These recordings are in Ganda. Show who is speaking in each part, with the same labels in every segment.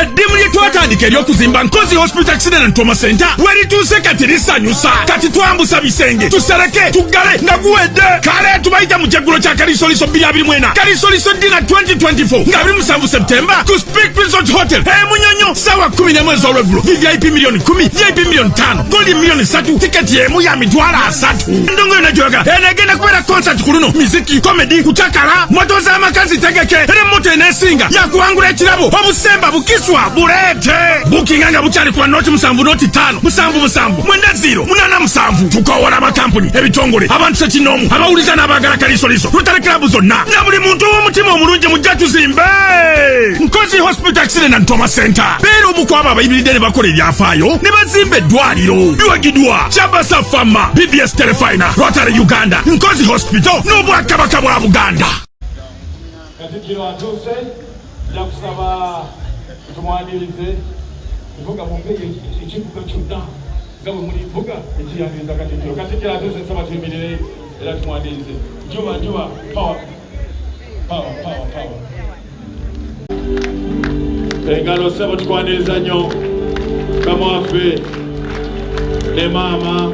Speaker 1: eddimu lye twatandika ery'okuzimba Nkozi Hospital Accident and Trauma Center werituuse kati lisanyusa kati twambusa bisenge tusereke tuggale nga guwedde kale tubayita mu kyeggulo kya Kalisoliso 2024 Kalisoliso Dinner 2024 nga 27 September ku Speak Resort Hotel Munyonyo sawa 10 mwezi olweggulo VIP milioni 10 VIP milioni 5 Gold milioni 3 tiketi yemu ya mitwalo 3 ndongo enajoga enegenda kubera concert kuluno miziki comedy kutakala moto z'amakazi tegeke remoto enesinga yakuwangula ekirabo obusemba bukiswa bulete bukinganga bukyali kwa noti 7 noti 5 7 mwenda 0 8 7 tukowola abakampuni ebitongole abantu sekinomu abawuliza n'abagala Kalisoliso Rotary Club zonna na buli muntu w'omutima omulungi mujja tuzimbe Nkozi Hospital Accident and Trauma Center beera omukwaba abayibiridde ne bakola ebyafaayo ne bazimba eddwaliro biwagidwa Chabasa Fama BBS Telefina Rotary Uganda Nkozi Hospital n'Obwakabaka bwa Buganda.
Speaker 2: Katikiro atuse ya kusaba tumwanirize kuvuga mu mpege ikivuga cyonna ngabo muri vuga ikiyaniriza Katikiro atuse nsaba tuyimirire era tumwanirize juba power engalo sebo tukwaniriza nnyo kama waffe ne mama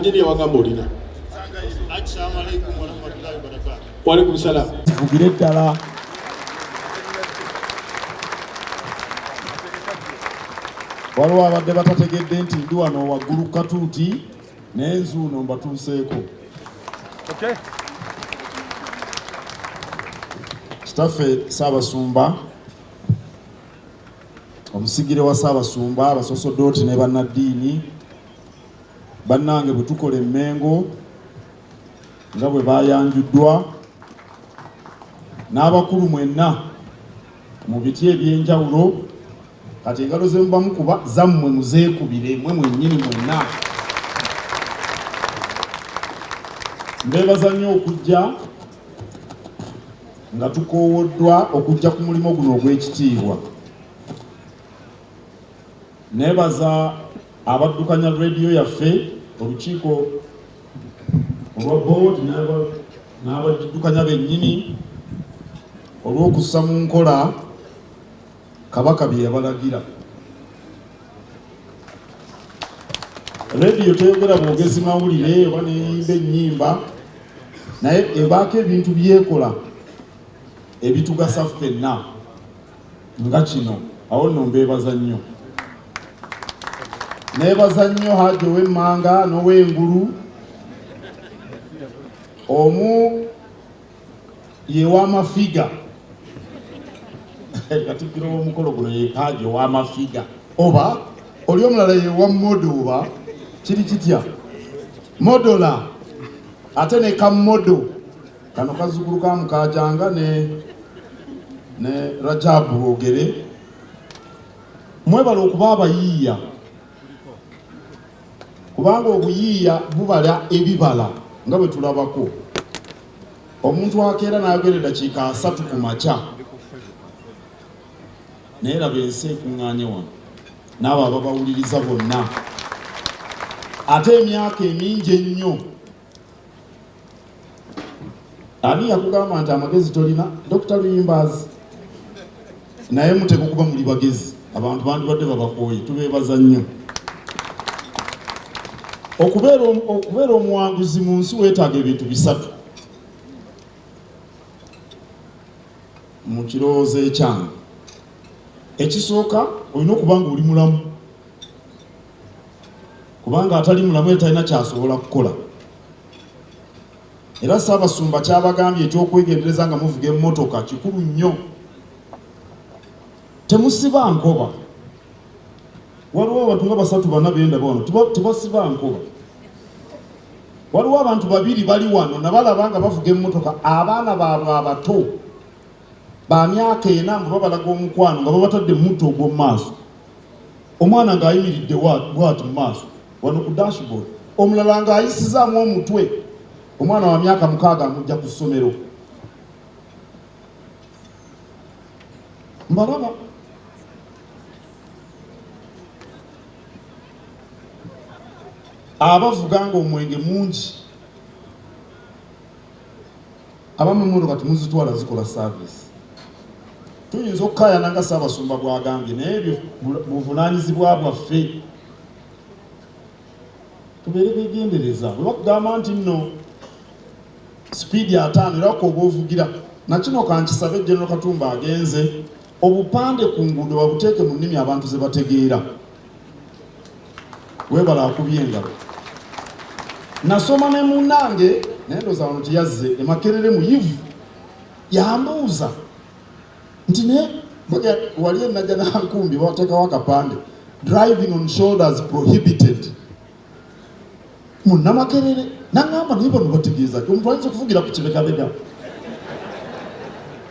Speaker 3: Engineer Wagambolina. Assalamu alaikum wa rahmatullahi wa barakatuh. Wa alaikum salam.
Speaker 4: Vugire ddala waliwo abadde batategedde nti ndi wano waggulu katuuti n'enzuuno mbatuuseeko.
Speaker 3: Okay.
Speaker 4: Kitaffe Ssaabasumba omusigire wa Ssaabasumba abasosodooti ne bannaddiini bannange bwe tukola emmengo nga bwe bayanjuddwa n'abakulu mwenna mu biti ebyenjawulo kati engalo ze muba mukuba zammwe muzeekubire mwe mwennyini mwenna. Mbeebaza nnyo okujja nga tukoowoddwa okujja ku mulimo guno ogw'ekitiibwa. Neebaza abaddukanya rediyo yaffe olukiiko olwa board n'abaddukanya bennyini olw'okussa mu nkola Kabaka bye yabalagira. Radio teyogera bwogezi mawulire oba neyimba ennyimba naye ebaako ebintu byekola ebitugasa ffenna nga kino. Awo nno mbeebaza nnyo, neebaza nnyo Hajji ow'Emmanga n'ow'Engulu. Omu ye w'amafiga Katikkiro w'omukolo guno ye Hajji ow'amafiga, oba oli omulala ye wa modo, oba kiri kitya modola, ate ne kamodo kano kazzukulu ka Mukajanga ne Rajabu Bwogere. Mwebala okuba abayiiya, kubanga obuyiiya bubala ebibala nga bwe tulabako. Omuntu akeera n'ayogera eddakiika 3 ku makya naye laba ensi ekuŋŋaanye wano n'abo ababawuliriza bonna, ate emyaka emingi ennyo. Ani yakugamba nti amagezi tolina? Dr. Luyimbazi. Naye muteka okuba muli bagezi, abantu bandibadde babakooye, tubeebaza nnyo. Okubeera omuwanguzi mu nsi weetaaga ebintu 3 mu kirowoozo ekyange. Ekisooka, olina okuba nga oli mulamu, kubanga atali mulamu era talina kyasobola kukola. Era Ssaabasumba kyabagambye ekyokwegendereza nga muvuga emmotoka kikulu nnyo. Temusiba nkoba. Waliwo abantu nga 3-4 benda bano tebasiba nkoba. Waliwo abantu 2 bali wano nabalaba nga bavuga emmotoka, abaana baabwe abato ba myaka 4 nga babalaga omukwano nga babatadde mutto ogw'omu maaso. Omwana ng'ayimiridde bw'ati mu maaso wano ku dashboard, omulala ng'ayisizaamu omutwe. Omwana wa myaka 6 amujja ku ssomero. Mbalaba abavuga nga omwenge mungi, abamu emmotoka temuzitwala zikola service. Tuyinza okukaayana nga Ssaabasumba bw'agambye, naye ebyo buvunaanyizibwa bwaffe. Tubeere beegendereza. Bwe bakugamba nti nno sipiidi 5 era koba ovugira, nakino kankisabe General Katumba agenze obupande ku nguudo babuteeke mu nnimi abantu ze bategeera. Weebala akubye engalo. Nasoma ne munnange naye ndowooza wano teyazze e Makerere mu Yivu, yambuuza nti ne wali enajja nankumbi bateekawo akapande, driving on shoulders prohibited. Munnamakerere naŋŋamba naye bano bategeeza ki? Omuntu ayinza okuvugira ku kibekabeka.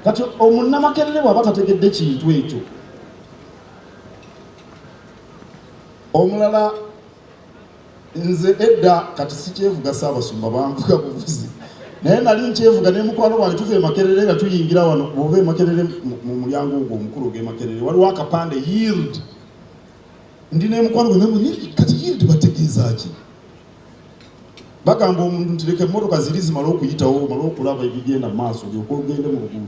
Speaker 4: Kati omunnamakerere bw'aba tategedde kintu ekyo. Omulala nze edda kati sikyevuga Ssaabasumba banvuga buvuzi, naye nali nkyevuga ne mukwano gwange tuva e Makerere nga tuyingira wano. Bw'ova e Makerere mu mulyango ogwo omukulu og'e Makerere waliwo akapande yield. Ndi ne mukwano gwe kati yield bategeeza ki? Bagamba omuntu nti leka emmotoka ziri zimala okuyitawo, omala okulaba ebigenda mu maaso olyoke ogende mu luguudo.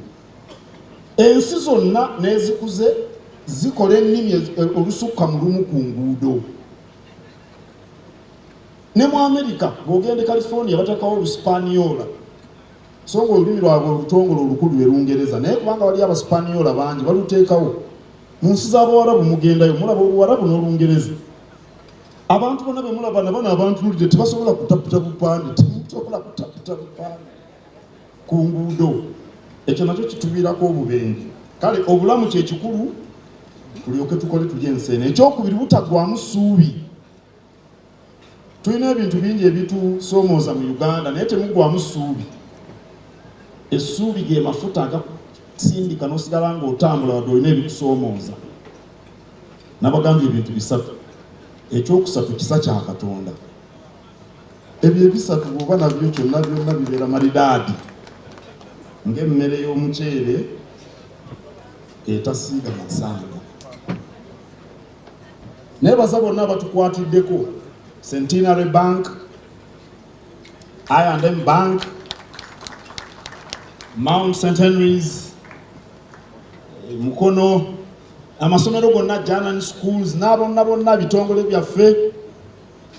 Speaker 4: Ensi zonna n'ezikuze zikola ennimi olusukka mu lumu ku nguudo. Ne mu Amerika bw'ogenda e California bateekawo Oluspaniola, so nga olulimi lwabwe olutongole olukulu lwe Lungereza, naye kubanga wali Abaspaniola bangi baluteekawo. Mu nsi z'Abawarabu mugendayo mulaba Oluwarabu n'Olungereza. Abantu bonna be mulaba nabano abantunuulidde tebasobola kutaputa bupande, temusobola kutaputa bupande ku nguudo. Ekyo nakyo kituviirako obubenje. Kale obulamu kye kikulu, tulyoke tukole tulye enseene. Ekyokubiri butaggwaamu ssuubi. Tulina ebintu bingi ebitusoomooza mu Uganda naye temuggwaamu ssuubi. Essuubi ge mafuta agakusindika n'osigala ng'otambula wadde olina ebikusoomooza. Nabagambye ebintu 3. Ekyokusatu kisa kya Katonda. Ebyo ebisatu bw'oba nabyo kyonna byonna bibeera malidaadi ng'emmere y'omuceere etasiiga masanga. Neebaza bonna abatukwatiddeko, Centenary Bank, I&M Bank, Mount St. Henry's, Mukono, amasomero gonna Janan Schools, n'abonna bonna bitongole byaffe,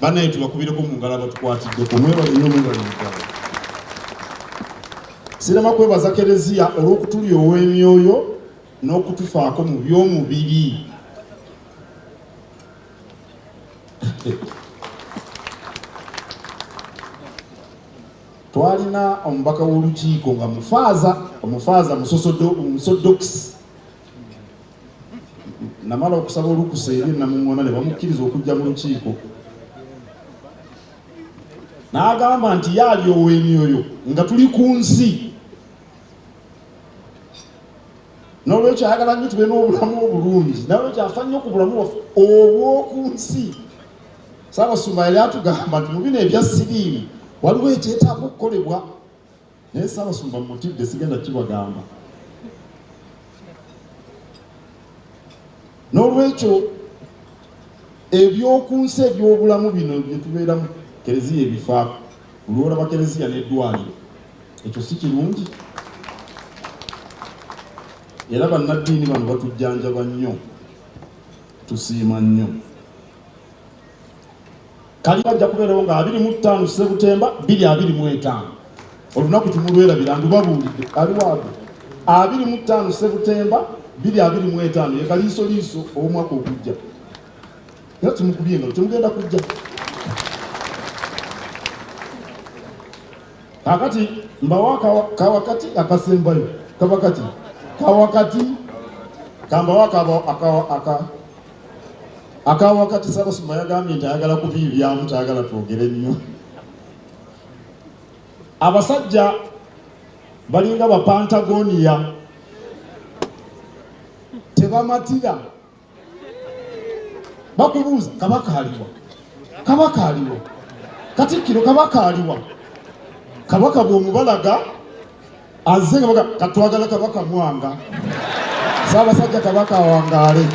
Speaker 4: banaye tubakubireko mu ngalo abatukwatiddeko mwebale nnyo mwebale mugalo. Sirema kwebaza Kereziya olw'okutulya ow'emyoyo n'okutufaako mu by'omubiri. Twalina omubaka w'olukiiko nga omufaaza musodokisi. Namala okusaba olukusa eri Namuŋŋona ne bamukkiriza okujja mu lukiiko. N'agamba nti yaali ow'emyoyo nga tuli ku nsi. N'olwekyo ayagala nnyo tube n'obulamu obulungi. N'olwekyo afa nnyo ku bulamu waffe obw'oku nsi. Ssaabasumba yali atugamba nti mu bino ebya siriimu waliwo ekyetaaga okukolebwa. Naye Ssaabasumba mutidde sigenda kibagamba. N'olwekyo eby'oku nsi eby'obulamu bino bye tubeeramu Kereziya ebifaako. Buli olaba Kereziya n'eddwaliro ekyo si kirungi. Era bannaddiini bano batujjanjaba nnyo, tusiima nnyo. Kali bajja kubeerawo nga 25 Septemba 2025. Olunaku tumulwerabira ndubabuulidde aliwaabo 25 Septemba 2025 ye kaliisoliiso omwaka okujja. Era tumukubye nga temugenda kujja. Kakati mbawa kawakati akasembayo kabakati kawakati kambawa akawakati. Ssaabasumba yagambye nti ayagala kubiibyamu tayagala twogere nnyo. Abasajja balinga Bapantagoniya tebamatira. Bakubuuza Kabaka aliwa? Kabaka aliwa? Katikkiro Kabaka aliwa? Kabaka bw'omubalaga azze nga katwagala Kabaka mwanga. Ssaabasajja Kabaka awangaale.